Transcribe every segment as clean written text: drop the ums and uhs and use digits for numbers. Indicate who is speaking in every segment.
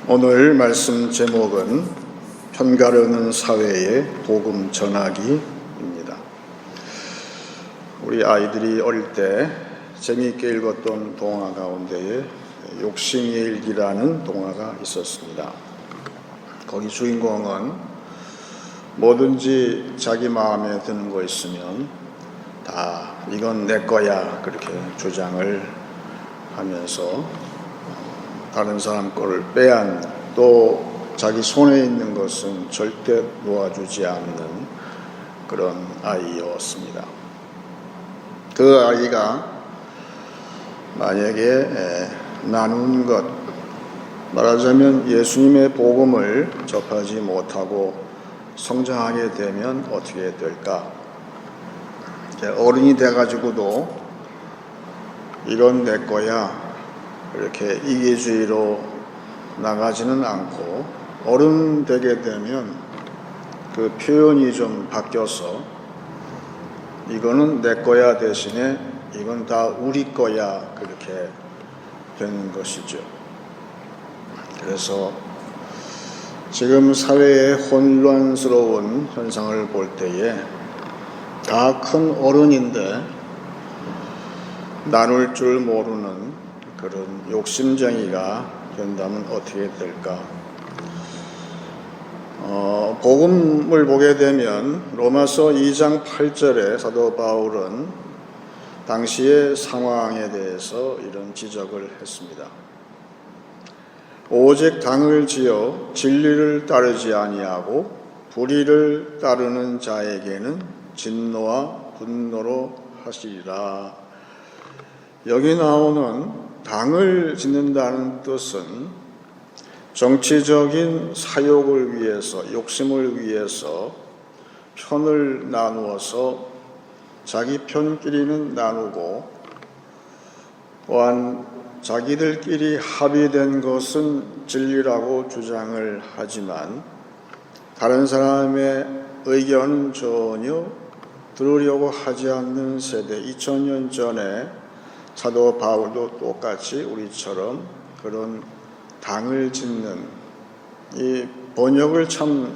Speaker 1: 오늘 말씀 제목은 편가르는 사회의 복음 전하기입니다. 우리 아이들이 어릴 때 재미있게 읽었던 동화 가운데에 욕심의 일기라는 동화가 있었습니다. 거기 주인공은 뭐든지 자기 마음에 드는 거 있으면 다 이건 내 거야 그렇게 주장을 하면서 다른 사람 거를 빼앗는, 또 자기 손에 있는 것은 절대 놓아주지 않는 그런 아이였습니다. 그 아이가 만약에 나눈 것, 말하자면 예수님의 복음을 접하지 못하고 성장하게 되면 어떻게 될까? 어른이 돼가지고도 이건 내 거야 이렇게 이기주의로 나가지는 않고, 어른 되게 되면 그 표현이 좀 바뀌어서 이거는 내 거야 대신에 이건 다 우리 거야 그렇게 되는 것이죠. 그래서 지금 사회의 혼란스러운 현상을 볼 때에 다 큰 어른인데 나눌 줄 모르는 그런 욕심쟁이가 된다면 어떻게 될까? 복음을 보게 되면 로마서 2장 8절에 사도 바울은 당시의 상황에 대해서 이런 지적을 했습니다. 오직 당을 지어 진리를 따르지 아니하고 불의를 따르는 자에게는 진노와 분노로 하시리라. 여기 나오는 당을 짓는다는 뜻은 정치적인 사욕을 위해서, 욕심을 위해서 편을 나누어서 자기 편끼리는 나누고, 또한 자기들끼리 합의된 것은 진리라고 주장을 하지만 다른 사람의 의견은 전혀 들으려고 하지 않는 세대, 2000년 전에 사도 바울도 똑같이 우리처럼 그런 당을 짓는, 이 번역을 참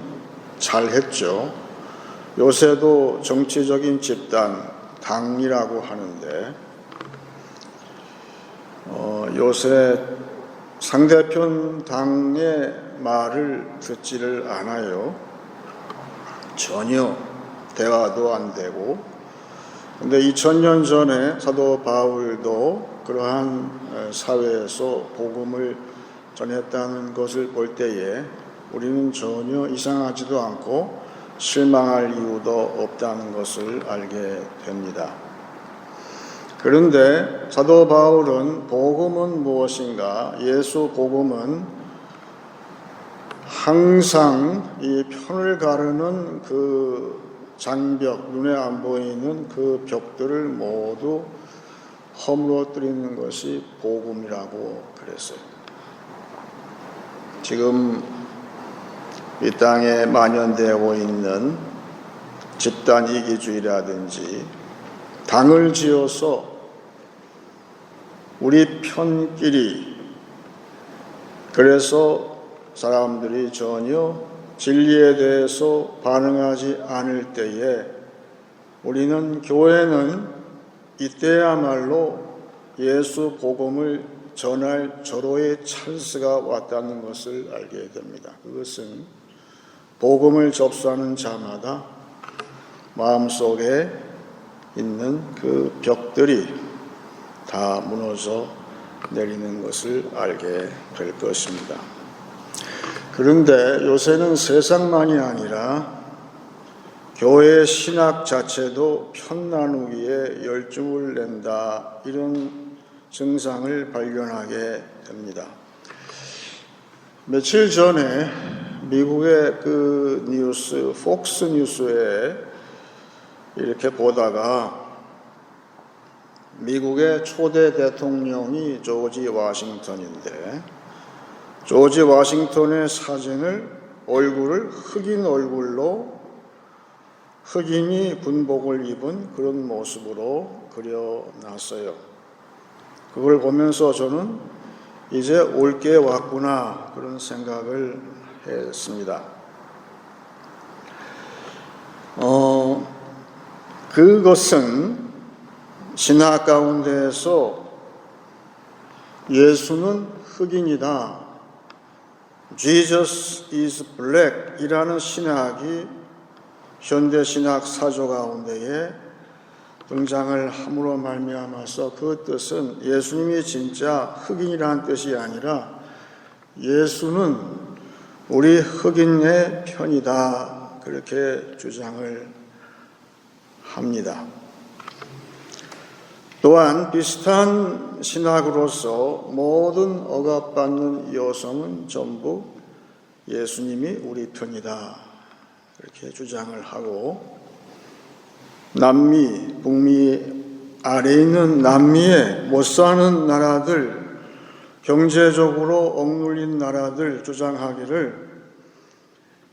Speaker 1: 잘했죠. 요새도 정치적인 집단, 당이라고 하는데 요새 상대편 당의 말을 듣지를 않아요. 전혀 대화도 안 되고. 근데 2000년 전에 사도 바울도 그러한 사회에서 복음을 전했다는 것을 볼 때에 우리는 전혀 이상하지도 않고 실망할 이유도 없다는 것을 알게 됩니다. 그런데 사도 바울은 복음은 무엇인가? 예수 복음은 항상 이 편을 가르는 그 장벽, 눈에 안 보이는 그 벽들을 모두 허물어뜨리는 것이 복음이라고 그랬어요. 지금 이 땅에 만연되고 있는 집단 이기주의라든지 당을 지어서 우리 편끼리, 그래서 사람들이 전혀 진리에 대해서 반응하지 않을 때에 우리는, 교회는 이때야말로 예수 복음을 전할 절호의 찬스가 왔다는 것을 알게 됩니다. 그것은 복음을 접수하는 자마다 마음속에 있는 그 벽들이 다 무너져 내리는 것을 알게 될 것입니다. 그런데 요새는 세상만이 아니라 교회 신학 자체도 편 나누기에 열중을 낸다, 이런 증상을 발견하게 됩니다. 며칠 전에 미국의 그 뉴스, 폭스 뉴스에 이렇게 보다가 미국의 초대 대통령이 조지 워싱턴인데, 조지 워싱턴의 사진을, 얼굴을 흑인 얼굴로, 흑인이 군복을 입은 그런 모습으로 그려놨어요. 그걸 보면서 저는 이제 올 게 왔구나 그런 생각을 했습니다. 그것은 신학 가운데에서 예수는 흑인이다, Jesus is black 이라는 신학이 현대신학 사조 가운데에 등장을 함으로 말미암아서 그 뜻은 예수님이 진짜 흑인이라는 뜻이 아니라 예수는 우리 흑인의 편이다 그렇게 주장을 합니다. 또한 비슷한 신학으로서 모든 억압받는 여성은 전부 예수님이 우리 편이다 이렇게 주장을 하고, 남미, 북미 아래에 있는 남미에 못 사는 나라들, 경제적으로 억눌린 나라들 주장하기를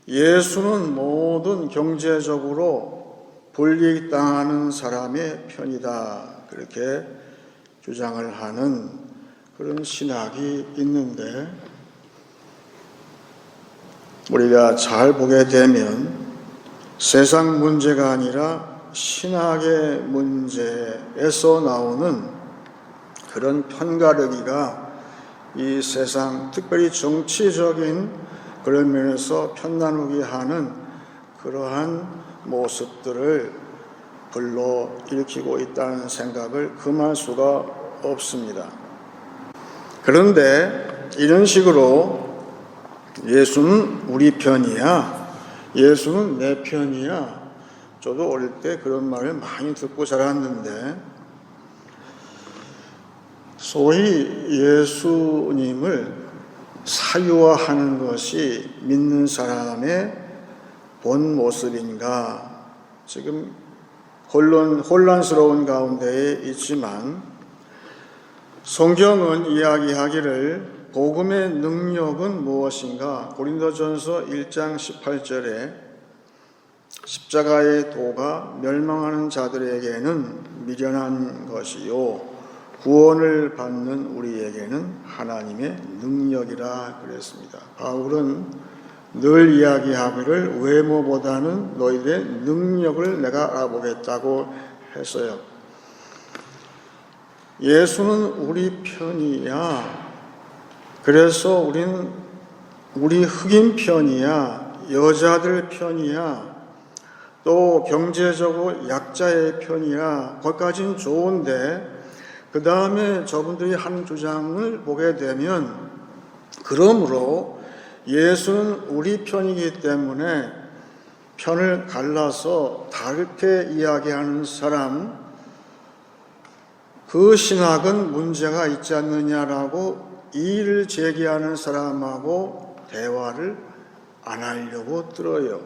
Speaker 1: 예수는 모든 경제적으로 불이익당하는 사람의 편이다 그렇게 주장을 하는 그런 신학이 있는데, 우리가 잘 보게 되면 세상 문제가 아니라 신학의 문제에서 나오는 그런 편가르기가 이 세상, 특별히 정치적인 그런 면에서 편나누게 하는 그러한 모습들을 불러일으키고 있다는 생각을 금할 수가 없습니다. 그런데 이런 식으로 예수는 우리 편이야, 예수는 내 편이야, 저도 어릴 때 그런 말을 많이 듣고 자랐는데, 소위 예수님을 사유화하는 것이 믿는 사람의 본 모습인가, 지금 혼란스러운 가운데에 있지만, 성경은 이야기하기를 복음의 능력은 무엇인가? 고린도전서 1장 18절에 십자가의 도가 멸망하는 자들에게는 미련한 것이요 구원을 받는 우리에게는 하나님의 능력이라 그랬습니다. 바울은 늘 이야기하기를 외모보다는 너희들의 능력을 내가 알아보겠다고 했어요. 예수는 우리 편이야. 그래서 우리는 우리 흑인 편이야, 여자들 편이야, 또 경제적으로 약자의 편이야, 거기까지는 좋은데 그 다음에 저분들이 하는 주장을 보게 되면, 그러므로 예수는 우리 편이기 때문에 편을 갈라서 다르게 이야기하는 사람, 그 신학은 문제가 있지 않느냐라고 이의를 제기하는 사람하고 대화를 안 하려고 들어요.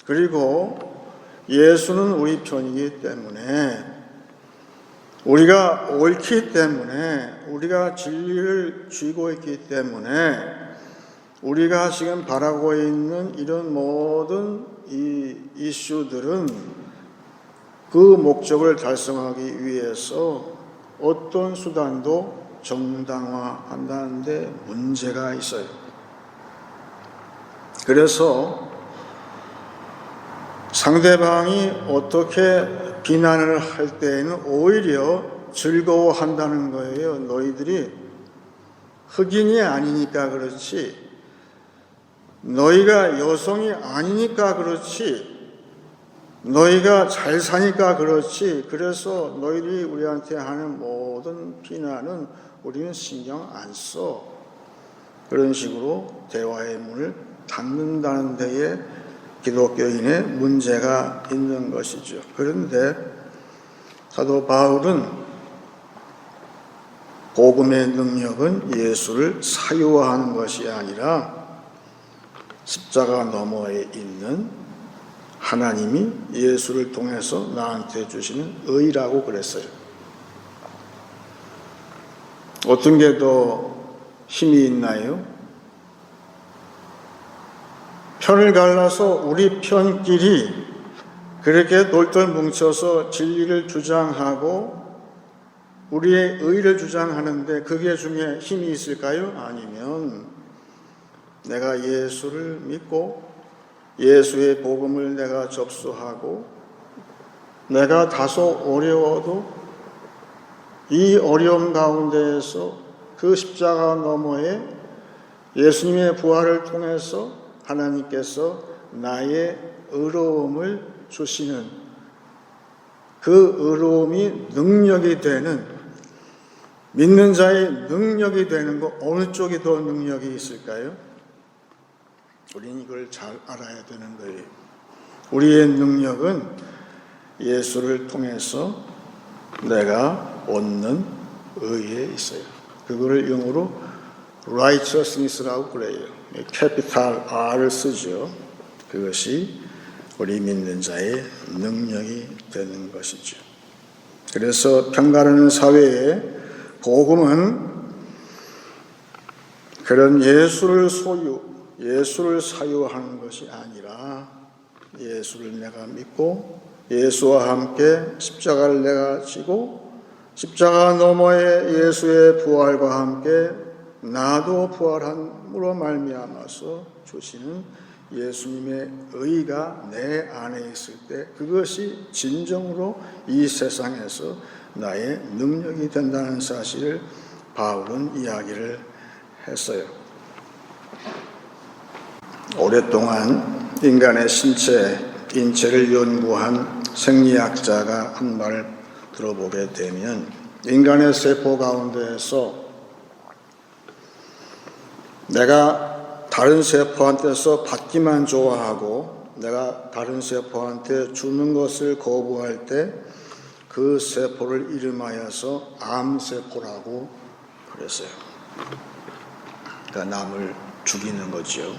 Speaker 1: 그리고 예수는 우리 편이기 때문에, 우리가 옳기 때문에, 우리가 진리를 쥐고 있기 때문에, 우리가 지금 바라고 있는 이런 모든 이 이슈들은 그 목적을 달성하기 위해서 어떤 수단도 정당화한다는데 문제가 있어요. 그래서 상대방이 어떻게 비난을 할 때에는 오히려 즐거워한다는 거예요. 너희들이 흑인이 아니니까 그렇지, 너희가 여성이 아니니까 그렇지, 너희가 잘 사니까 그렇지, 그래서 너희들이 우리한테 하는 모든 비난은 우리는 신경 안 써. 그런 식으로 대화의 문을 닫는다는 데에 기독교인의 문제가 있는 것이죠. 그런데 사도 바울은 복음의 능력은 예수를 사유화하는 것이 아니라 십자가 너머에 있는 하나님이 예수를 통해서 나한테 주시는 의라고 그랬어요. 어떤 게 더 힘이 있나요? 편을 갈라서 우리 편끼리 그렇게 돌돌 뭉쳐서 진리를 주장하고 우리의 의를 주장하는데 그게 중에 힘이 있을까요? 아니면 내가 예수를 믿고 예수의 복음을 내가 접수하고 내가 다소 어려워도 이 어려움 가운데에서 그 십자가 너머에 예수님의 부활을 통해서 하나님께서 나의 의로움을 주시는 그 의로움이 능력이 되는, 믿는 자의 능력이 되는 것, 어느 쪽이 더 능력이 있을까요? 우리는 이걸 잘 알아야 되는 거예요. 우리의 능력은 예수를 통해서 내가 얻는 의에 있어요. 그거를 영어로 righteousness라고 그래요. 캐피탈 R을 쓰죠. 그것이 우리 믿는 자의 능력이 되는 것이죠. 그래서 평가하는 사회에 복음은 그런 예수를 사유하는 것이 아니라 예수를 내가 믿고 예수와 함께 십자가를 내가 지고 십자가 너머에 예수의 부활과 함께 나도 부활함으로 말미암아서 주시는 예수님의 의가 내 안에 있을 때 그것이 진정으로 이 세상에서 나의 능력이 된다는 사실을 바울은 이야기를 했어요. 오랫동안 인간의 인체를 연구한 생리학자가 한 말을 들어보게 되면 인간의 세포 가운데에서 내가 다른 세포한테서 받기만 좋아하고 내가 다른 세포한테 주는 것을 거부할 때 그 세포를 이름하여서 암세포라고 그랬어요. 그러니까 남을 죽이는 거죠.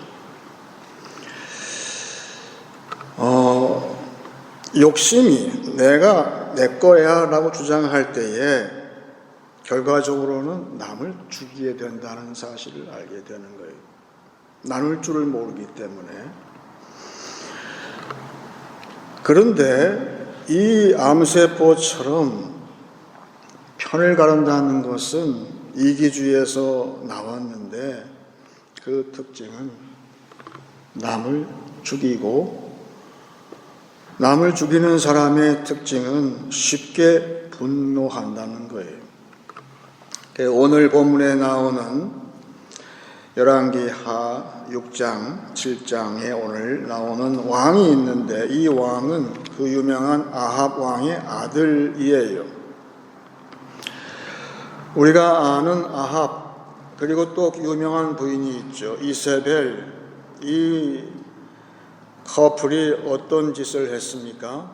Speaker 1: 욕심이 내가 내 거야 라고 주장할 때에 결과적으로는 남을 죽이게 된다는 사실을 알게 되는 거예요. 나눌 줄을 모르기 때문에. 그런데 이 암세포처럼 편을 가른다는 것은 이기주의에서 나왔는데 그 특징은 남을 죽이고 남을 죽이는 사람의 특징은 쉽게 분노한다는 거예요. 오늘 본문에 나오는 열왕기하 6장, 7장에 오늘 나오는 왕이 있는데 이 왕은 그 유명한 아합 왕의 아들이에요. 우리가 아는 아합, 그리고 또 유명한 부인이 있죠. 이세벨. 이 커플이 어떤 짓을 했습니까?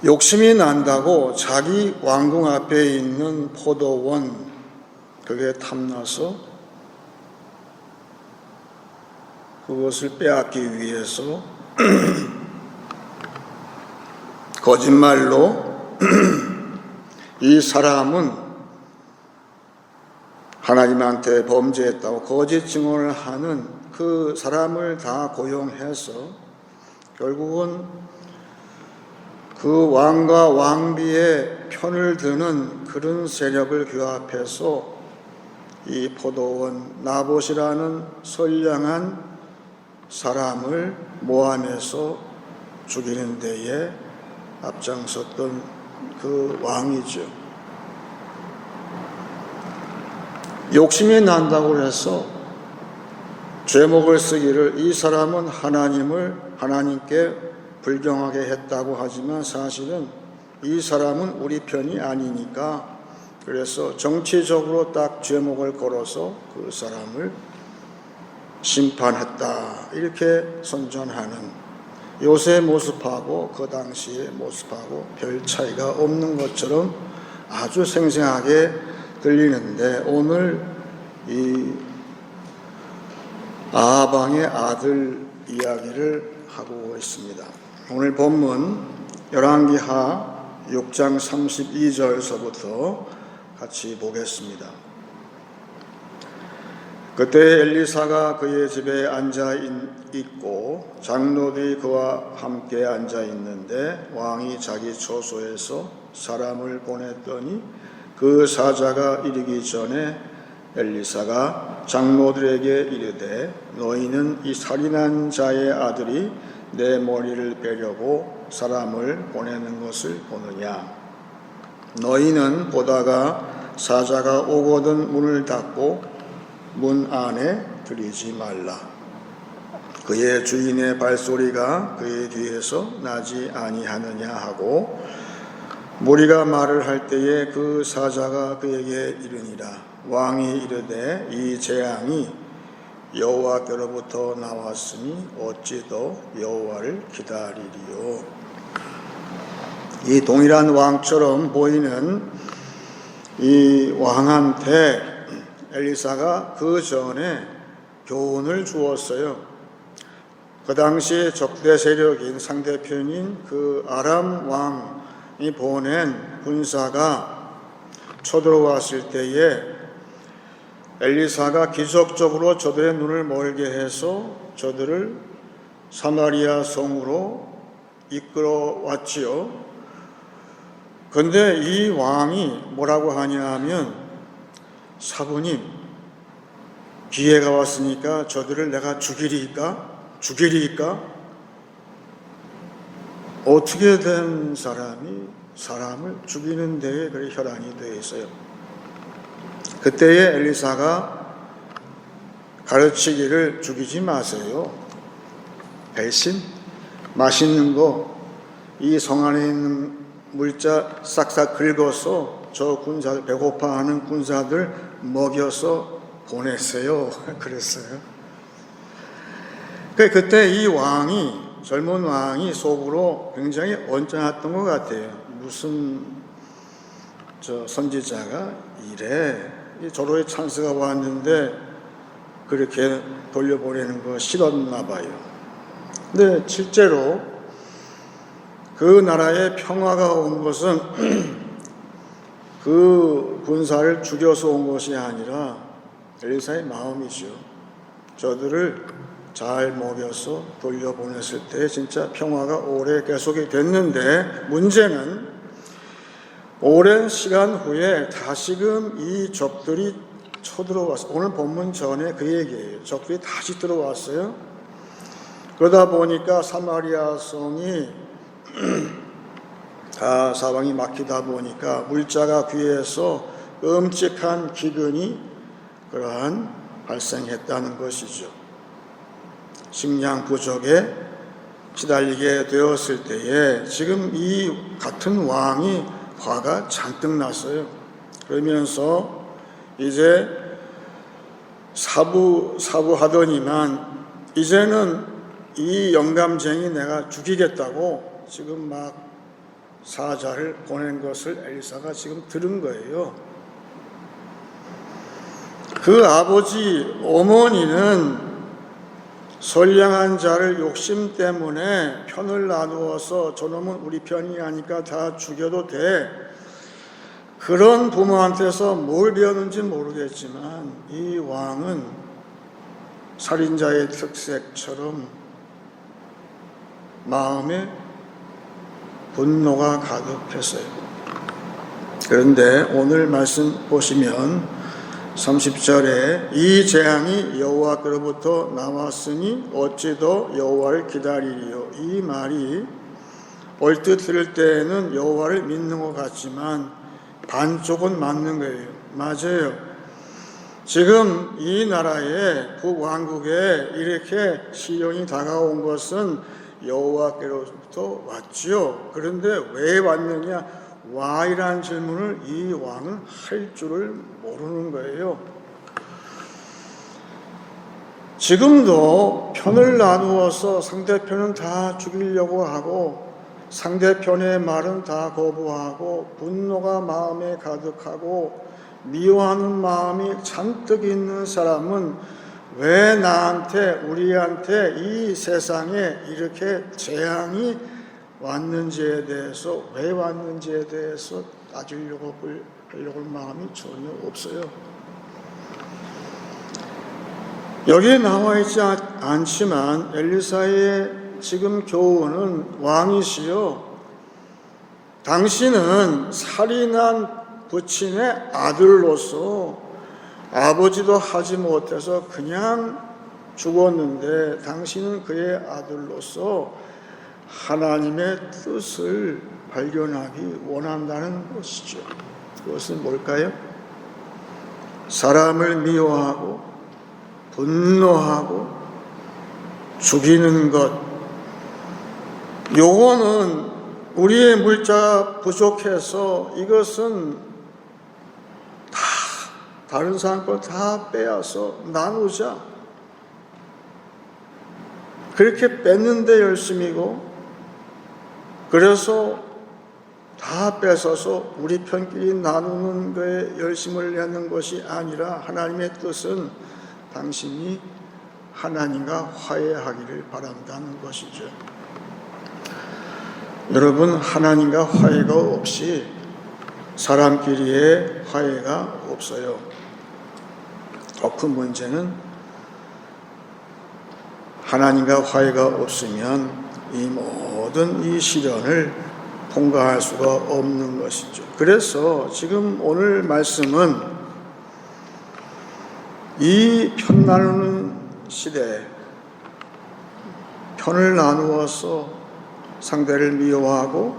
Speaker 1: 욕심이 난다고 자기 왕궁 앞에 있는 포도원, 그게 탐나서 그것을 빼앗기 위해서 거짓말로 이 사람은 하나님한테 범죄했다고 거짓 증언을 하는 그 사람을 다 고용해서 결국은 그 왕과 왕비의 편을 드는 그런 세력을 규합해서 이 포도원 나봇이라는 선량한 사람을 모함해서 죽이는 데에 앞장섰던 그 왕이죠. 욕심이 난다고 해서 죄목을 쓰기를 이 사람은 하나님께 불경하게 했다고 하지만 사실은 이 사람은 우리 편이 아니니까 그래서 정치적으로 딱 죄목을 걸어서 그 사람을 심판했다 이렇게 선전하는 요새 모습하고 그 당시의 모습하고 별 차이가 없는 것처럼 아주 생생하게 들리는데 오늘 이 아합 왕의 아들 이야기를 하고 있습니다. 오늘 본문 열왕기하 6장 32절서부터 같이 보겠습니다. 그때 엘리사가 그의 집에 앉아 있고 장로들이 그와 함께 앉아 있는데 왕이 자기 처소에서 사람을 보냈더니 그 사자가 이르기 전에 엘리사가 장로들에게 이르되 너희는 이 살인한 자의 아들이 내 머리를 베려고 사람을 보내는 것을 보느냐? 너희는 보다가 사자가 오거든 문을 닫고 문 안에 들이지 말라. 그의 주인의 발소리가 그의 뒤에서 나지 아니하느냐 하고 무리가 말을 할 때에 그 사자가 그에게 이르니라. 왕이 이르되 이 재앙이 여호와께로부터 나왔으니 어찌 더 여호와를 기다리리요. 이 동일한 왕처럼 보이는 이 왕한테 엘리사가 그 전에 교훈을 주었어요. 그 당시에 적대 세력인 상대편인 그 아람 왕이 보낸 군사가 쳐들어왔을 때에 엘리사가 기적적으로 저들의 눈을 멀게 해서 저들을 사마리아 성으로 이끌어 왔지요. 그런데 이 왕이 뭐라고 하냐 하면 사부님, 기회가 왔으니까 저들을 내가 죽이리까? 어떻게 된 사람이 사람을 죽이는 데에 그렇게 혈안이 되어 있어요. 그때에 엘리사가 가르치기를 죽이지 마세요. 배신, 맛있는 거, 이 성 안에 있는 물자 싹싹 긁어서 저 군사들, 배고파하는 군사들 먹여서 보냈어요. 그랬어요. 그때 이 왕이, 젊은 왕이 속으로 굉장히 언짢았던 것 같아요. 무슨 선지자가 이래, 저로의 찬스가 왔는데 그렇게 돌려보내는 거 싫었나 봐요. 근데 실제로 그 나라에 평화가 온 것은 그 군사를 죽여서 온 것이 아니라 엘리사의 마음이죠. 저들을 잘 먹여서 돌려보냈을 때 진짜 평화가 오래 계속이 됐는데, 문제는 오랜 시간 후에 다시금 이 적들이 쳐들어왔어요. 오늘 본문 전에 그 얘기예요. 적들이 다시 들어왔어요. 그러다 보니까 사마리아 성이 다 사방이 막히다 보니까 물자가 귀해서 끔찍한 기근이 그러한 발생했다는 것이죠. 식량 부족에 시달리게 되었을 때에 지금 이 같은 왕이 화가 잔뜩 났어요. 그러면서 이제 사부하더니만 이제는 이 영감쟁이 내가 죽이겠다고 지금 막 사자를 보낸 것을 엘리사가 지금 들은 거예요. 그 아버지 어머니는 선량한 자를 욕심 때문에 편을 나누어서 저놈은 우리 편이 아니까 다 죽여도 돼, 그런 부모한테서 뭘 배웠는지 모르겠지만 이 왕은 살인자의 특색처럼 마음에 분노가 가득했어요. 그런데 오늘 말씀 보시면 30절에 이 재앙이 여호와께로부터 나왔으니 어찌 더 여호와를 기다리리요. 이 말이 얼뜻 들을 때에는 여호와를 믿는 것 같지만 반쪽은 맞는 거예요. 맞아요. 지금 이 나라에 북왕국에 이렇게 시련이 다가온 것은 여호와께로부터 왔지요. 그런데 왜 왔느냐? Why라는 질문을 이 왕은 할 줄을 모르는 거예요. 지금도 편을 나누어서 상대편은 다 죽이려고 하고 상대편의 말은 다 거부하고 분노가 마음에 가득하고 미워하는 마음이 잔뜩 있는 사람은 왜 나한테, 우리한테 이 세상에 이렇게 재앙이 왔는지에 대해서, 왜 왔는지에 대해서 따지려고 하려고 할 마음이 전혀 없어요. 여기에 나와 있지 않지만 엘리사의 지금 교훈은 왕이시여, 당신은 살인한 부친의 아들로서 아버지도 하지 못해서 그냥 죽었는데 당신은 그의 아들로서 하나님의 뜻을 발견하기 원한다는 것이죠. 그것은 뭘까요? 사람을 미워하고 분노하고 죽이는 것, 요거는 우리의 물자가 부족해서 이것은 다 다른 사람 걸 다 빼앗아 나누자, 그렇게 뺏는데 열심이고, 그래서 다 뺏어서 우리 편끼리 나누는 거에 열심을 내는 것이 아니라 하나님의 뜻은 당신이 하나님과 화해하기를 바란다는 것이죠. 여러분, 하나님과 화해가 없이 사람끼리의 화해가 없어요. 더 큰 문제는 하나님과 화해가 없으면 이 모든 이 시련을 통과할 수가 없는 것이죠. 그래서 지금 오늘 말씀은 이 편 나누는 시대에 편을 나누어서 상대를 미워하고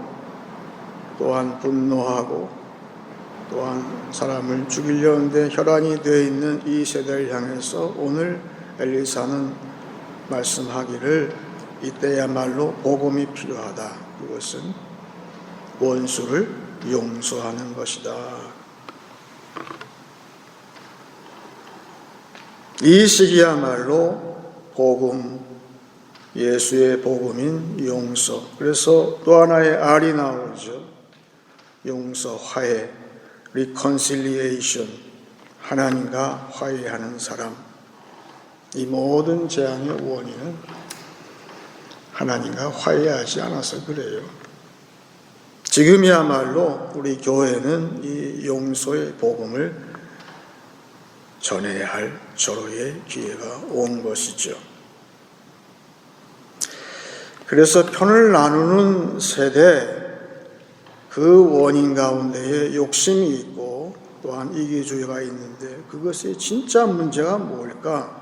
Speaker 1: 또한 분노하고 또한 사람을 죽이려는데 혈안이 되어 있는 이 세대를 향해서 오늘 엘리사는 말씀하기를 이때야말로 복음이 필요하다. 그것은 원수를 용서하는 것이다. 이 시기야말로 복음, 예수의 복음인 용서. 그래서 또 하나의 R이 나오죠. 용서, 화해, reconciliation, 하나님과 화해하는 사람. 이 모든 재앙의 원인은 하나님과 화해하지 않아서 그래요. 지금이야말로 우리 교회는 이 용서의 복음을 전해야 할 절호의 기회가 온 것이죠. 그래서 편을 나누는 세대, 그 원인 가운데에 욕심이 있고 또한 이기주의가 있는데 그것이 진짜 문제가 뭘까?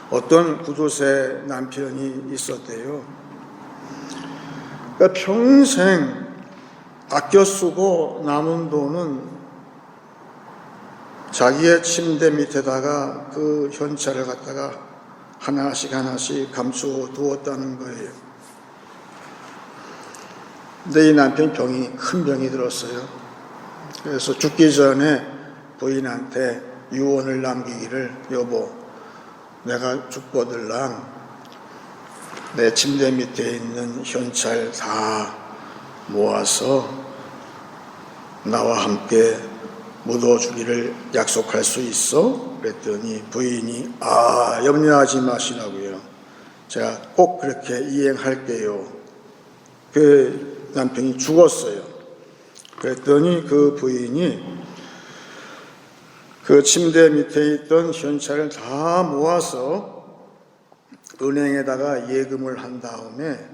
Speaker 1: 어떤 구두쇠 남편이 있었대요. 그러니까 평생 아껴 쓰고 남은 돈은 자기의 침대 밑에다가 그 현찰을 갖다가 하나씩 감추어 두었다는 거예요. 근데 이 남편 큰 병이 들었어요. 그래서 죽기 전에 부인한테 유언을 남기기를, 여보, 내가 죽거들랑 내 침대 밑에 있는 현찰 다 모아서 나와 함께 묻어주기를 약속할 수 있어? 그랬더니 부인이 염려하지 마시라고요. 제가 꼭 그렇게 이행할게요. 그 남편이 죽었어요. 그랬더니 그 부인이 그 침대 밑에 있던 현찰을 다 모아서 은행에다가 예금을 한 다음에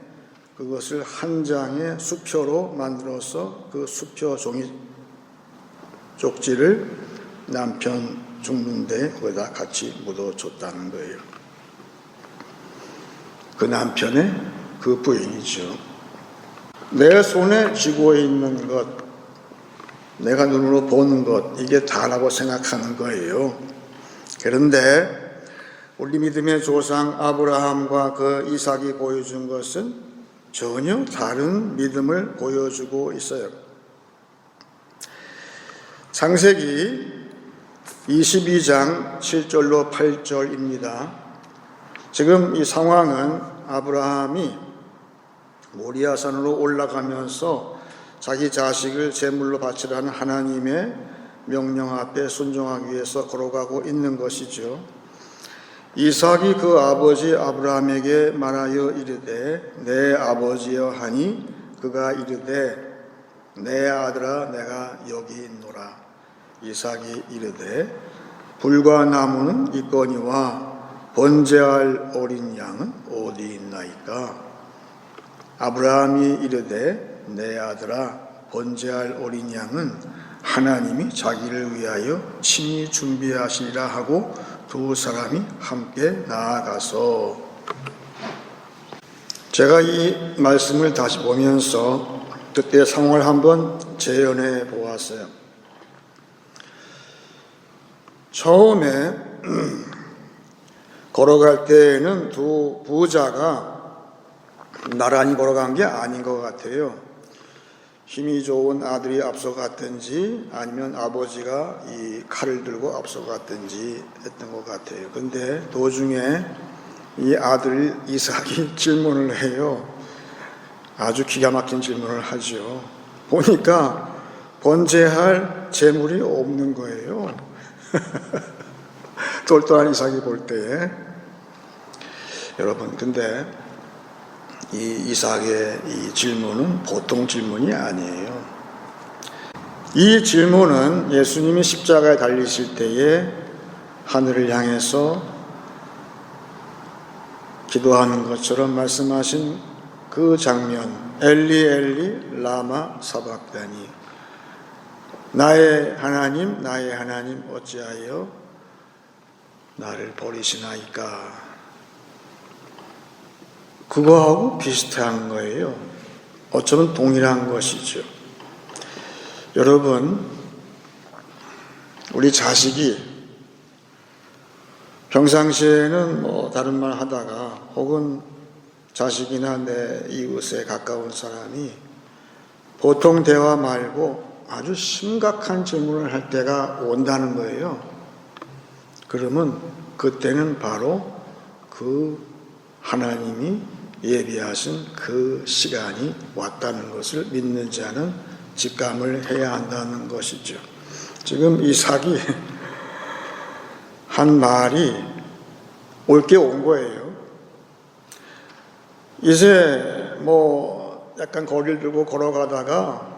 Speaker 1: 그것을 한 장의 수표로 만들어서 그 수표 종이 쪽지를 남편 죽는데 거기다 같이 묻어줬다는 거예요. 그 남편의 그 부인이죠. 내 손에 쥐고 있는 것, 내가 눈으로 보는 것, 이게 다라고 생각하는 거예요. 그런데 우리 믿음의 조상 아브라함과 그 이삭이 보여준 것은 전혀 다른 믿음을 보여주고 있어요. 창세기 22장 7절로 8절입니다. 지금 이 상황은 아브라함이 모리아산으로 올라가면서 자기 자식을 제물로 바치라는 하나님의 명령 앞에 순종하기 위해서 걸어가고 있는 것이죠. 이삭이 그 아버지 아브라함에게 말하여 이르되 내 아버지여 하니 그가 이르되 내 아들아 내가 여기 있노라. 이삭이 이르되 불과 나무는 있거니와 번제할 어린 양은 어디 있나이까? 아브라함이 이르되 내 아들아 번제할 어린 양은 하나님이 자기를 위하여 친히 준비하시리라 하고 두 사람이 함께 나아가서. 제가 이 말씀을 다시 보면서 그때 상황을 한번 재현해 보았어요. 처음에 걸어갈 때에는 두 부자가 나란히 걸어간 게 아닌 것 같아요. 힘이 좋은 아들이 앞서갔든지 아니면 아버지가 이 칼을 들고 앞서갔든지 했던 것 같아요. 근데 도중에 이 아들 이삭이 질문을 해요. 아주 기가 막힌 질문을 하죠. 보니까 번제할 재물이 없는 거예요. 똘똘한 이삭이 볼 때에. 여러분, 근데 이 이삭의 이 질문은 보통 질문이 아니에요. 이 질문은 예수님이 십자가에 달리실 때에 하늘을 향해서 기도하는 것처럼 말씀하신 그 장면, 엘리 엘리 라마 사박다니, 나의 하나님 어찌하여 나를 버리시나이까. 그거하고 비슷한 거예요. 어쩌면 동일한 것이죠. 여러분, 우리 자식이 평상시에는 다른 말 하다가 혹은 자식이나 내 이웃에 가까운 사람이 보통 대화 말고 아주 심각한 질문을 할 때가 온다는 거예요. 그러면 그때는 바로 그 하나님이 예비하신 그 시간이 왔다는 것을 믿는 자는 직감을 해야 한다는 것이죠. 지금 이삭이 한 말이 올 게 온 거예요. 이제 약간 거리를 두고 걸어가다가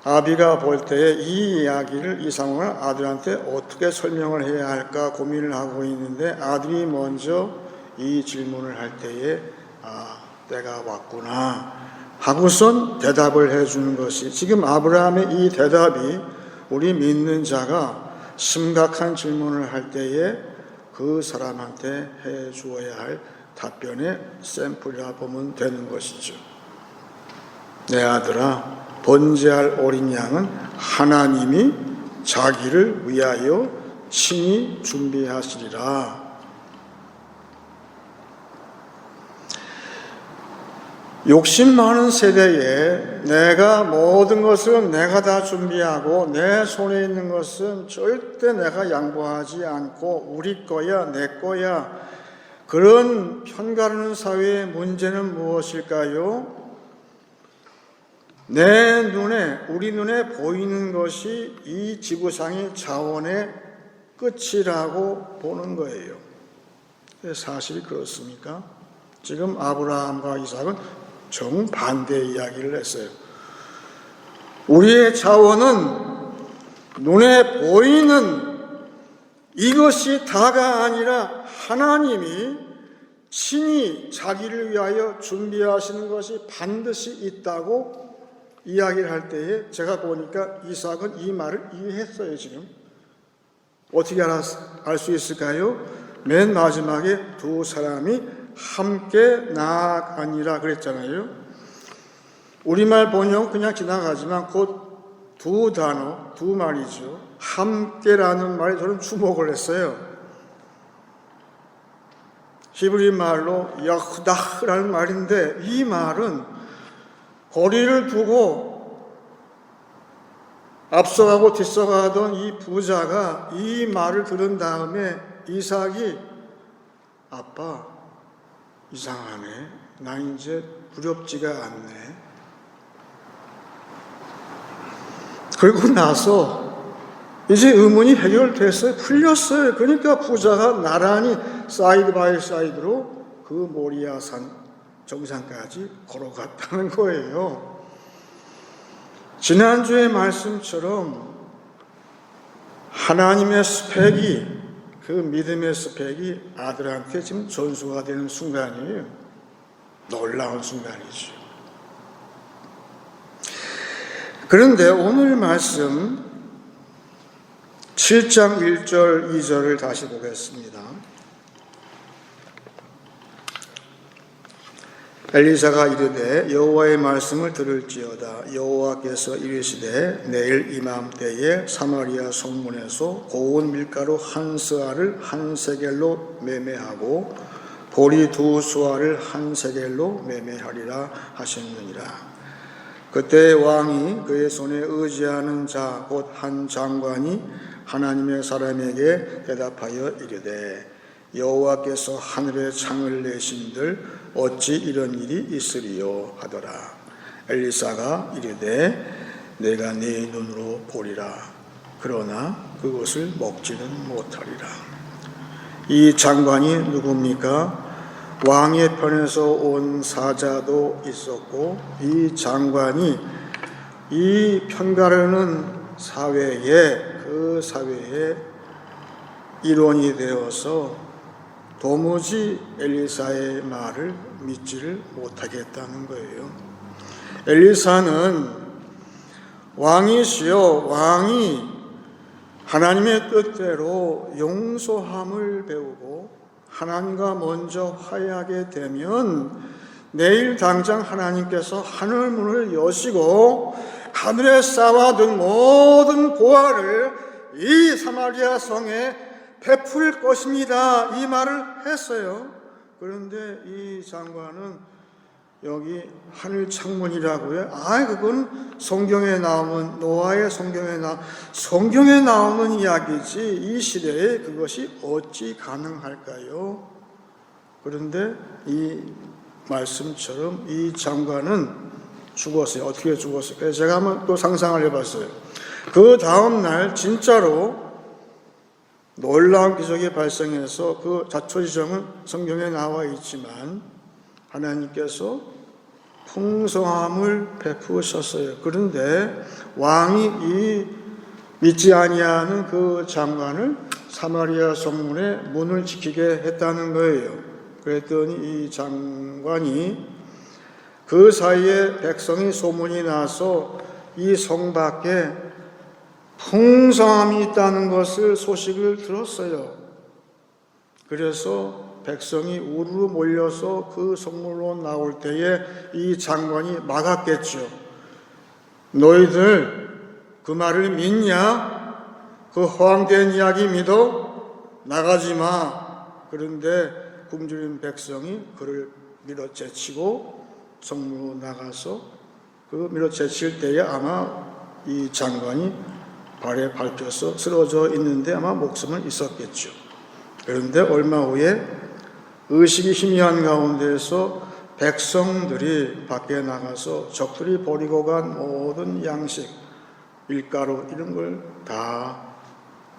Speaker 1: 아비가 볼 때에 이 이야기를, 이 상황을 아들한테 어떻게 설명을 해야 할까 고민을 하고 있는데 아들이 먼저 이 질문을 할 때에 때가 왔구나 하고선 대답을 해주는 것이, 지금 아브라함의 이 대답이 우리 믿는 자가 심각한 질문을 할 때에 그 사람한테 해 주어야 할 답변의 샘플이라 보면 되는 것이죠. 내 아들아, 번제할 어린 양은 하나님이 자기를 위하여 친히 준비하시리라. 욕심 많은 세대에 내가 모든 것은 내가 다 준비하고 내 손에 있는 것은 절대 내가 양보하지 않고 우리 거야, 내 거야, 그런 편가르는 사회의 문제는 무엇일까요? 내 눈에, 우리 눈에 보이는 것이 이 지구상의 자원의 끝이라고 보는 거예요. 사실이 그렇습니까? 지금 아브라함과 이삭은 정반대의 이야기를 했어요. 우리의 자원은 눈에 보이는 이것이 다가 아니라 하나님이 친히 자기를 위하여 준비하시는 것이 반드시 있다고 이야기를 할 때에 제가 보니까 이삭은 이 말을 이해했어요. 지금 어떻게 알 수 있을까요? 맨 마지막에 두 사람이 함께 나아가니라 그랬잖아요. 우리말 번역 그냥 지나가지만 곧 두 단어, 두 말이죠. 함께라는 말에 저는 주목을 했어요. 히브리 말로 야흐다흐라는 말인데 이 말은 거리를 두고 앞서가고 뒤서가던 이 부자가 이 말을 들은 다음에 이삭이 아빠 이상하네, 나 이제 두렵지가 않네. 그리고 나서 이제 의문이 해결됐어요. 풀렸어요. 그러니까 부자가 나란히 사이드 바이 사이드로 그 모리아산 정상까지 걸어갔다는 거예요. 지난주의 말씀처럼 하나님의 스펙이, 그 믿음의 스펙이 아들한테 지금 전수가 되는 순간이에요. 놀라운 순간이죠. 그런데 오늘 말씀 7장 1절 2절을 다시 보겠습니다. 엘리사가 이르되 여호와의 말씀을 들을지어다. 여호와께서 이르시되 내일 이맘때에 사마리아 성문에서 고운 밀가루 한 스아를 한 세겔로 매매하고 보리 두 수아를 한 세겔로 매매하리라 하셨느니라. 그때 왕이 그의 손에 의지하는 자 곧 한 장관이 하나님의 사람에게 대답하여 이르되 여호와께서 하늘에 창을 내신들 어찌 이런 일이 있으리요 하더라. 엘리사가 이르되 내가 네 눈으로 보리라. 그러나 그것을 먹지는 못하리라. 이 장관이 누굽니까? 왕의 편에서 온 사자도 있었고, 이 장관이 이 편가르는 그 사회에 일원이 되어서 도무지 엘리사의 말을 믿지를 못하겠다는 거예요. 엘리사는 왕이시여, 왕이 하나님의 뜻대로 용서함을 배우고 하나님과 먼저 화해하게 되면 내일 당장 하나님께서 하늘 문을 여시고 하늘에 쌓아둔 모든 보화를 이 사마리아 성에 베풀 것입니다. 이 말을 했어요. 그런데 이 장관은 여기 하늘 창문이라고요? 그건 성경에 나오는 노아의 성경에 나오는 이야기지 이 시대에 그것이 어찌 가능할까요? 그런데 이 말씀처럼 이 장관은 죽었어요. 어떻게 죽었을까요? 제가 한번 또 상상을 해봤어요. 그 다음날 진짜로 놀라운 기적이 발생해서 그 자초지정은 성경에 나와 있지만 하나님께서 풍성함을 베푸셨어요. 그런데 왕이 이 믿지 아니하는 그 장관을 사마리아 성문에 문을 지키게 했다는 거예요. 그랬더니 이 장관이 그 사이에 백성이 소문이 나서 이 성 밖에 풍성함이 있다는 것을 소식을 들었어요. 그래서 백성이 우르르 몰려서 그 성문으로 나올 때에 이 장관이 막았겠죠. 너희들 그 말을 믿냐? 그 허황된 이야기 믿어? 나가지 마. 그런데 굶주린 백성이 그를 밀어제치고 성문으로 나가서 그 밀어제칠 때에 아마 이 장관이 발에 밟혀서 쓰러져 있는데 아마 목숨은 있었겠죠. 그런데 얼마 후에 의식이 희미한 가운데서 백성들이 밖에 나가서 적들이 버리고 간 모든 양식, 밀가루 이런 걸 다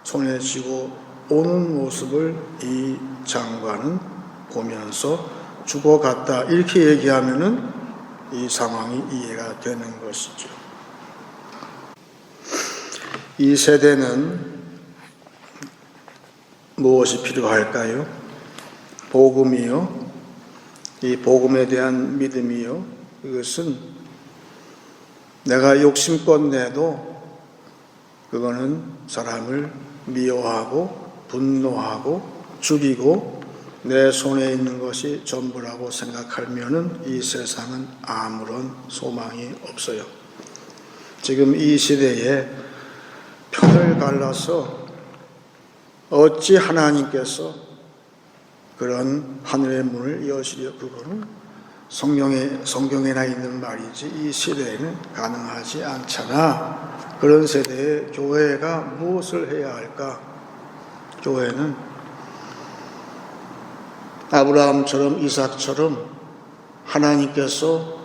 Speaker 1: 손에 쥐고 오는 모습을 이 장관은 보면서 죽어갔다 이렇게 얘기하면은 이 상황이 이해가 되는 것이죠. 이 세대는 무엇이 필요할까요? 복음이요. 이 복음에 대한 믿음이요. 이것은 내가 욕심껏 내도 그거는 사람을 미워하고 분노하고 죽이고 내 손에 있는 것이 전부라고 생각하면은 이 세상은 아무런 소망이 없어요. 지금 이 시대에 편을 갈라서 어찌 하나님께서 그런 하늘의 문을 여시려, 그거는 성경에나 있는 말이지 이 시대에는 가능하지 않잖아. 그런 세대에 교회가 무엇을 해야 할까? 교회는 아브라함처럼 이삭처럼 하나님께서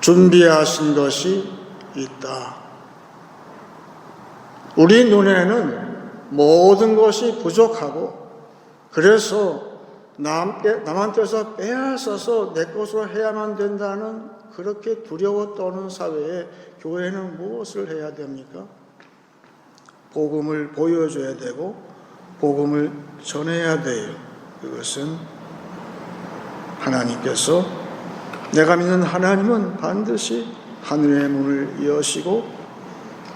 Speaker 1: 준비하신 것이 있다. 우리 눈에는 모든 것이 부족하고 그래서 남한테서 빼앗아서 내 것으로 해야만 된다는 그렇게 두려워 떠는 사회에 교회는 무엇을 해야 됩니까? 복음을 보여줘야 되고 복음을 전해야 돼요. 그것은 하나님께서, 내가 믿는 하나님은 반드시 하늘의 문을 여시고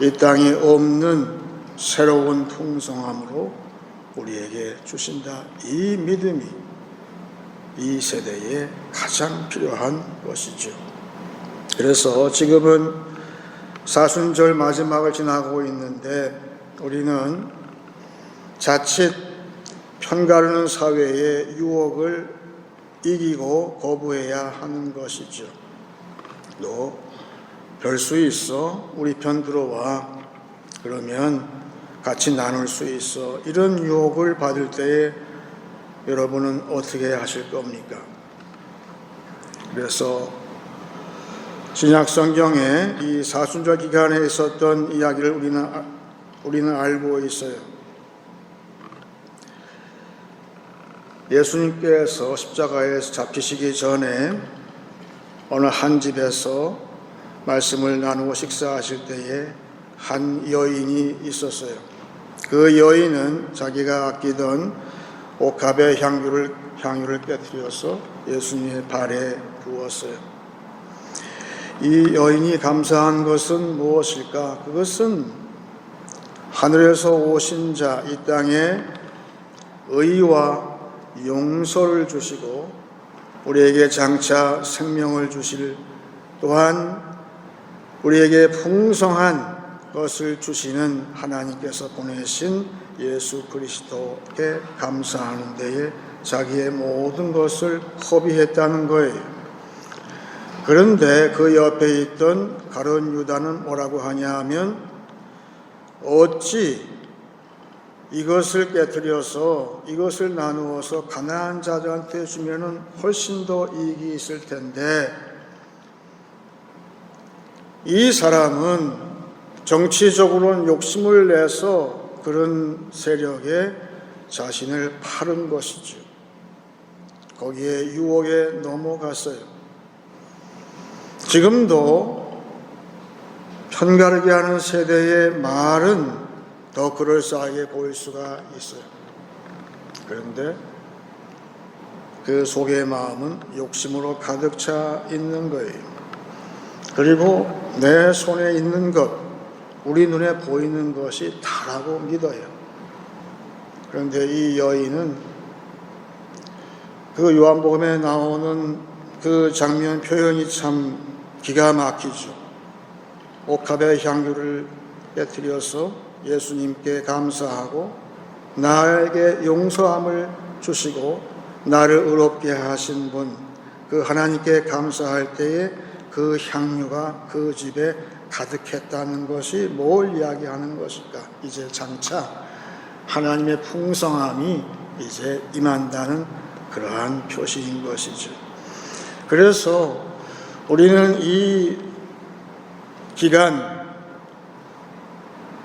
Speaker 1: 이 땅에 없는 새로운 풍성함으로 우리에게 주신다. 이 믿음이 이 세대에 가장 필요한 것이죠. 그래서 지금은 사순절 마지막을 지나고 있는데 우리는 자칫 편가르는 사회의 유혹을 이기고 거부해야 하는 것이죠. 너 별 수 있어? 우리 편 들어와. 그러면 같이 나눌 수 있어. 이런 유혹을 받을 때에 여러분은 어떻게 하실 겁니까? 그래서 신약 성경에 이 사순절 기간에 있었던 이야기를 우리는 알고 있어요. 예수님께서 십자가에서 잡히시기 전에 어느 한 집에서 말씀을 나누고 식사하실 때에 한 여인이 있었어요. 그 여인은 자기가 아끼던 옥합의 향유를 깨뜨려서 예수님의 발에 부었어요. 이 여인이 감사한 것은 무엇일까? 그것은 하늘에서 오신 자, 이 땅에 의와 용서를 주시고 우리에게 장차 생명을 주실, 또한 우리에게 풍성한 것을 주시는 하나님께서 보내신 예수 그리스도께 감사하는 데에 자기의 모든 것을 허비했다는 거예요. 그런데 그 옆에 있던 가룟 유다는 뭐라고 하냐 하면, 어찌 이것을 깨뜨려서 이것을 나누어서 가난한 자들한테 주면은 훨씬 더 이익이 있을 텐데, 이 사람은 정치적으로는 욕심을 내서 그런 세력에 자신을 파는 것이죠. 거기에 유혹에 넘어갔어요. 지금도 편가르게 하는 세대의 말은 더 그럴싸하게 보일 수가 있어요. 그런데 그 속의 마음은 욕심으로 가득 차 있는 거예요. 그리고 내 손에 있는 것, 우리 눈에 보이는 것이 다라고 믿어요. 그런데 이 여인은 그 요한복음에 나오는 그 장면 표현이 참 기가 막히죠. 옥합의 향유를 깨뜨려서 예수님께 감사하고 나에게 용서함을 주시고 나를 의롭게 하신 분, 그 하나님께 감사할 때에 그 향유가 그 집에 가득했다는 것이 뭘 이야기하는 것일까? 이제 장차 하나님의 풍성함이 이제 임한다는 그러한 표시인 것이죠. 그래서 우리는 이 기간,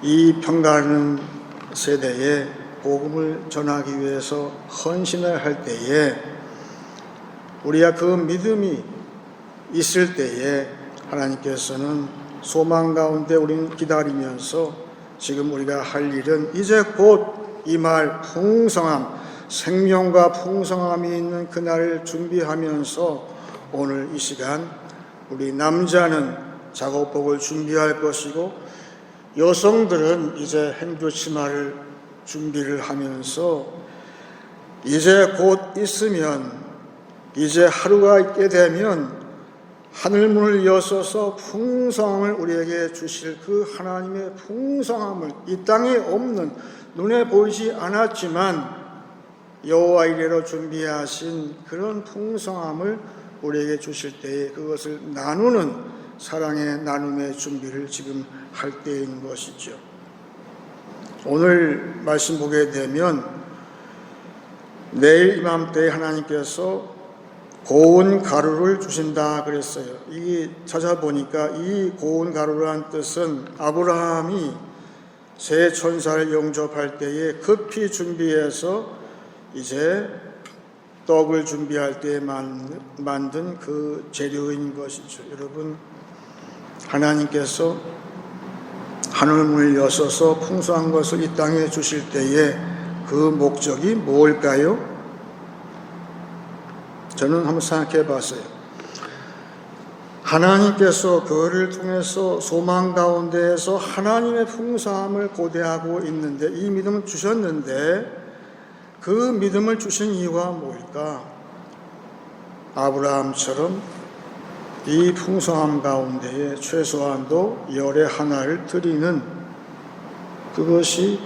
Speaker 1: 이 편가르는 세대에 복음을 전하기 위해서 헌신을 할 때에 우리가 그 믿음이 있을 때에 하나님께서는 소망 가운데 우리는 기다리면서 지금 우리가 할 일은 이제 곧 임할 풍성함, 생명과 풍성함이 있는 그날을 준비하면서 오늘 이 시간 우리 남자는 작업복을 준비할 것이고 여성들은 이제 행주치마를 준비를 하면서 이제 곧 있으면, 이제 하루가 있게 되면 하늘문을 여서서 풍성함을 우리에게 주실 그 하나님의 풍성함을, 이 땅에 없는, 눈에 보이지 않았지만 여호와 이레로 준비하신 그런 풍성함을 우리에게 주실 때에 그것을 나누는 사랑의 나눔의 준비를 지금 할 때인 것이죠. 오늘 말씀 보게 되면 내일 이맘때에 하나님께서 고운 가루를 주신다 그랬어요. 이게 찾아보니까 이 고운 가루라는 뜻은 아브라함이 새 천사를 영접할 때에 급히 준비해서 이제 떡을 준비할 때 만든 그 재료인 것이죠. 여러분, 하나님께서 하늘문을 여셔서 풍성한 것을 이 땅에 주실 때에 그 목적이 뭘까요? 저는 한번 생각해 봤어요. 하나님께서 그를 통해서 소망 가운데에서 하나님의 풍성함을 고대하고 있는데 이 믿음을 주셨는데 그 믿음을 주신 이유가 뭘까? 아브라함처럼 이 풍성함 가운데에 최소한도 열의 하나를 드리는 그것이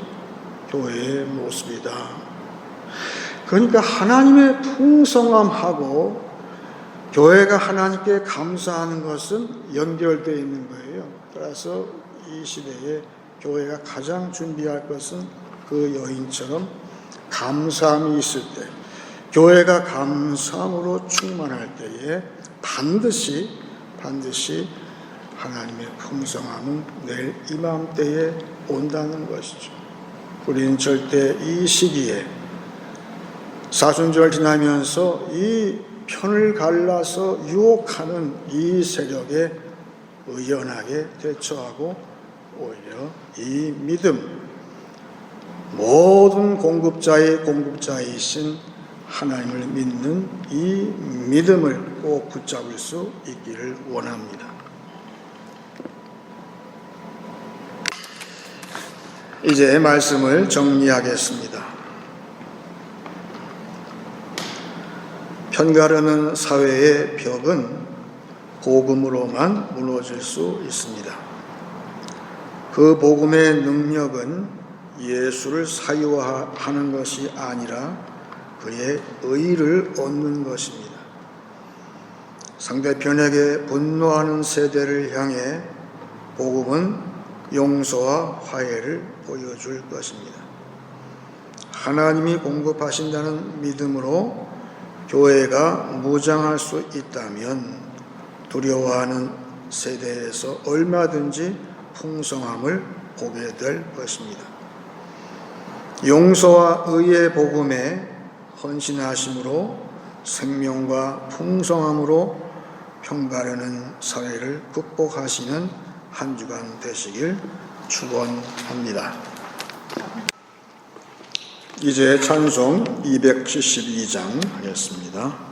Speaker 1: 교회의 모습이다. 그러니까 하나님의 풍성함하고 교회가 하나님께 감사하는 것은 연결되어 있는 거예요. 그래서 이 시대에 교회가 가장 준비할 것은 그 여인처럼 감사함이 있을 때, 교회가 감사함으로 충만할 때에 반드시 하나님의 풍성함은 내일 이맘때에 온다는 것이죠. 우리는 절대 이 시기에 사순절 지나면서 이 편을 갈라서 유혹하는 이 세력에 의연하게 대처하고 오히려 이 믿음, 모든 공급자의 공급자이신 하나님을 믿는 이 믿음을 꼭 붙잡을 수 있기를 원합니다. 이제 말씀을 정리하겠습니다. 편가르는 사회의 벽은 복음으로만 무너질 수 있습니다. 그 복음의 능력은 예수를 사유하는 것이 아니라 그의 의를 얻는 것입니다. 상대편에게 분노하는 세대를 향해 복음은 용서와 화해를 보여줄 것입니다. 하나님이 공급하신다는 믿음으로 교회가 무장할 수 있다면 두려워하는 세대에서 얼마든지 풍성함을 보게 될 것입니다. 용서와 의의 복음에 헌신하심으로 생명과 풍성함으로 평가하는 사회를 극복하시는 한 주간 되시길 축원합니다. 이제 찬송 272장 하겠습니다.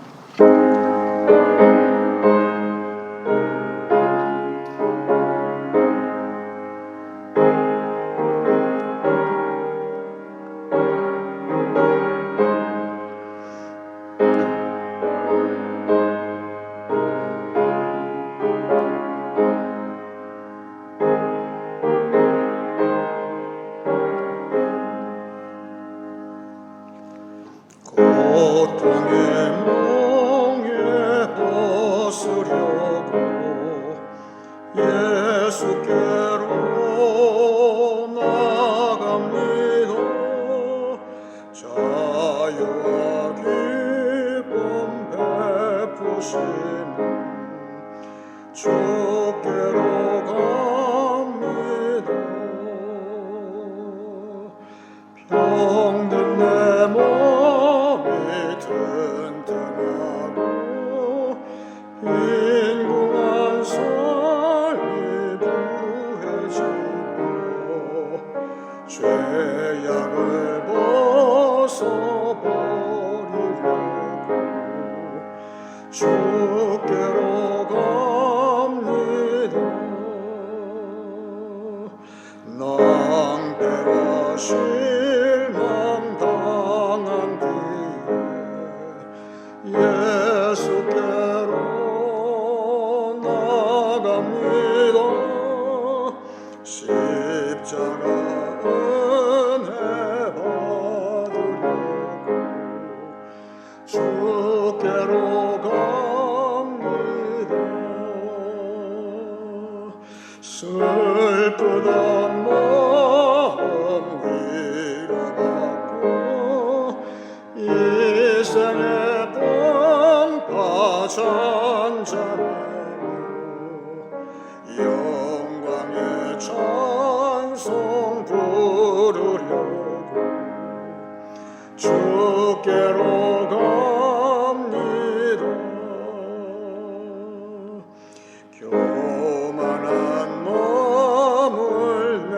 Speaker 2: 슬프던 마음 위로받고 이 생의 번파 잔잔하고 영광의 찬송 부르려고 주께로 갑니다. 교만한 마음을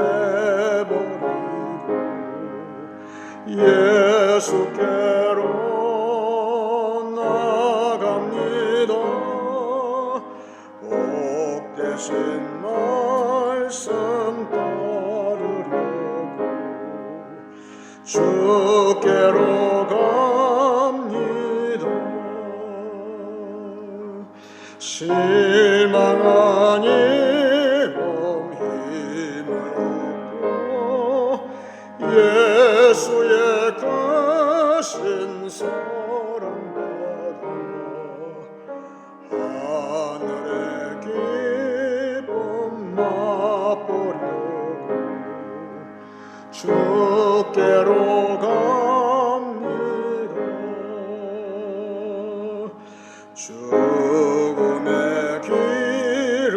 Speaker 2: 예수께로 나갑니다. 복되신 말씀 따르려고 주께로 갑니다. 실망 아니면 힘을 얻고 예수의 크신 사랑받아 하늘의 기쁨 맛보려고 주께로 갑니다. 죽음의 길을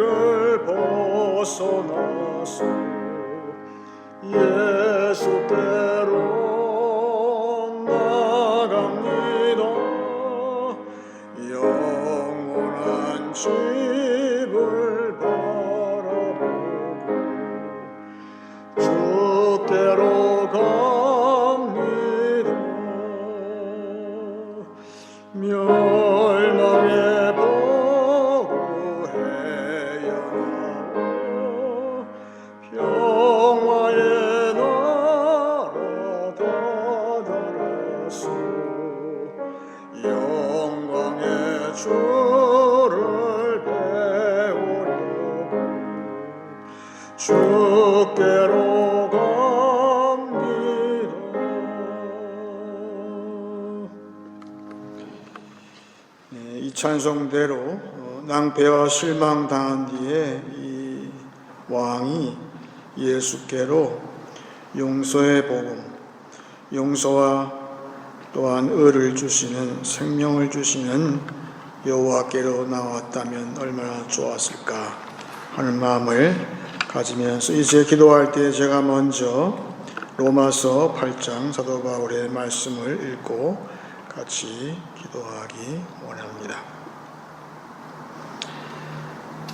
Speaker 2: 벗어나서 예수께로 나갑니다. 영원한 집을 바라보고 주께로 갑니다. 멸망의 보고 헤어나오 평화의 나라 다다라서 영광의 주를 배우려고 주께로 갑니다.
Speaker 1: 이 찬송대로 낭패와 실망당한 뒤에 이 왕이 예수께로 용서의 복음, 용서와 또한 의를 주시는 생명을 주시는 여호와께로 나왔다면 얼마나 좋았을까 하는 마음을 가지면서 이제 기도할 때 제가 먼저 로마서 8장 사도 바울의 말씀을 읽고 같이 기도하기 원합니다.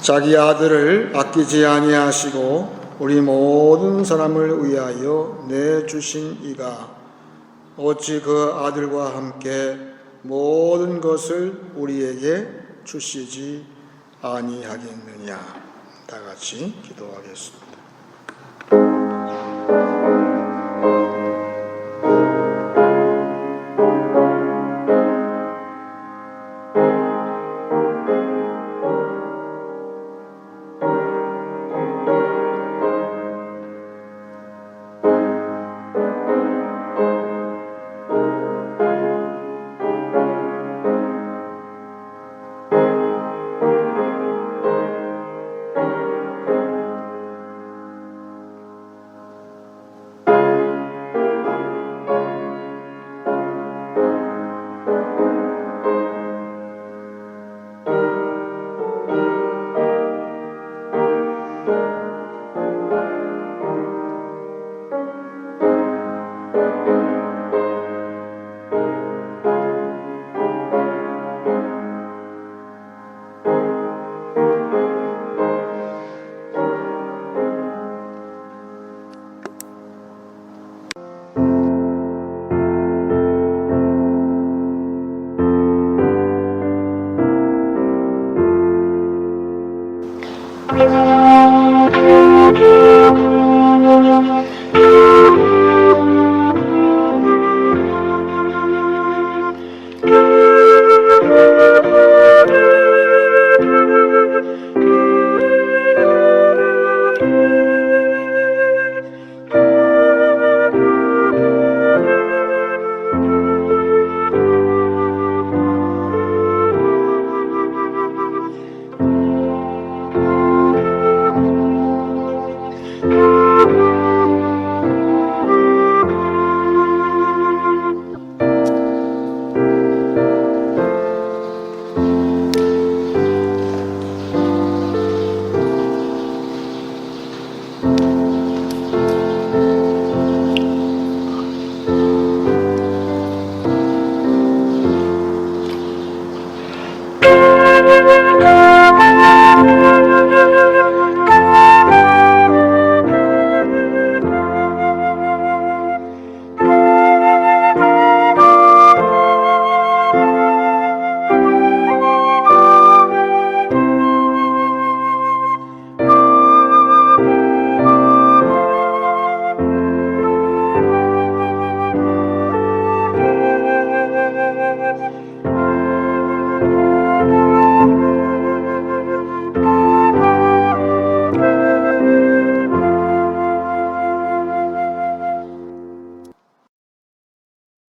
Speaker 1: 자기 아들을 아끼지 아니하시고 우리 모든 사람을 위하여 내주신 이가 어찌 그 아들과 함께 모든 것을 우리에게 주시지 아니하겠느냐. 다 같이 기도하겠습니다.